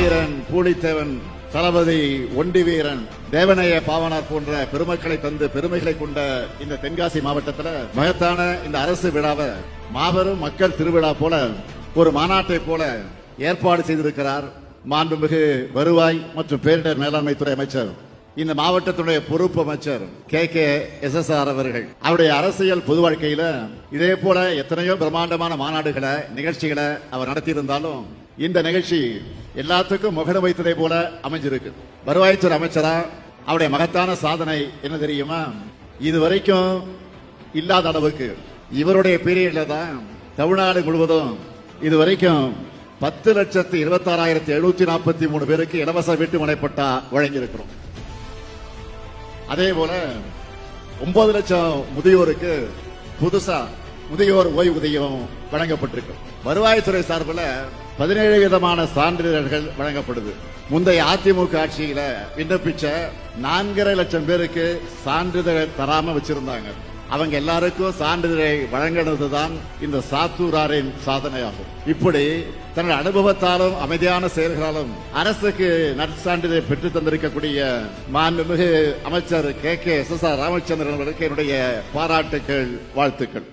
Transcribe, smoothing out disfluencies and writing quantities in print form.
மாவீரன் பூலித்தேவன், தளபதி ஒண்டி வீரன், தேவனைய பாவனார் போன்ற பெருமக்களை தந்து பெருமைகளை கொண்ட இந்த தென்காசி மாவட்டத்தில் மகத்தான இந்த அரசு விழாவை மாபெரும் மக்கள் திருவிழா போல ஒரு மாநாட்டை போல ஏற்பாடு செய்திருக்கிறார் மாண்புமிகு வருவாய் மற்றும் பேரிடர் மேலாண்மை துறை அமைச்சர், இந்த மாவட்டத்துடைய பொறுப்பு அமைச்சர் KKSSR அவர்கள். அவருடைய அரசியல் பொது வாழ்க்கையில இதே போல எத்தனையோ பிரம்மாண்டமான மாநாடுகளை நிகழ்ச்சிகளை அவர் நடத்தியிருந்தாலும் இந்த நிகழ்ச்சி எல்லாத்துக்கும் முகடு வைத்ததை போல அமைஞ்சிருக்கு. வருவாய்த்துறை அமைச்சரா அவருடைய மகத்தான சாதனை என்ன தெரியுமா? இதுவரைக்கும் இல்லாத அளவுக்கு இவருடைய பீரியட்ல தான் தமிழ்நாடு முழுவதும் இதுவரைக்கும் 10,26,743 பேருக்கு இலவச வீட்டு மனைப்பட்டா வழங்கியிருக்கிறோம். அதே போல 9 லட்சம் முதியோருக்கு புதுசா முதியோர் ஓய்வூதியம் வழங்கப்பட்டிருக்கு. வருவாய்த்துறை சார்பில் 17 விதமான சான்றிதழ்கள் வழங்கப்படுது. முந்தைய அதிமுக ஆட்சியில விண்ணப்பிச்ச 4.5 லட்சம் பேருக்கு சான்றிதழ் தராம வச்சிருந்தாங்க. அவங்க எல்லாருக்கும் சான்றிதழை வழங்கினதுதான் இந்த சாத்தூராரின் சாதனையாகும். இப்படி தன்னுடைய அனுபவத்தாலும் அமைதியான செயல்களாலும் அரசுக்கு நற்சான்றிதழை பெற்று தந்திருக்கக்கூடிய மாண்புமிகு அமைச்சர் KKSSR ராமச்சந்திரன் அவர்களுக்கு என்னுடைய பாராட்டுக்கள், வாழ்த்துக்கள்.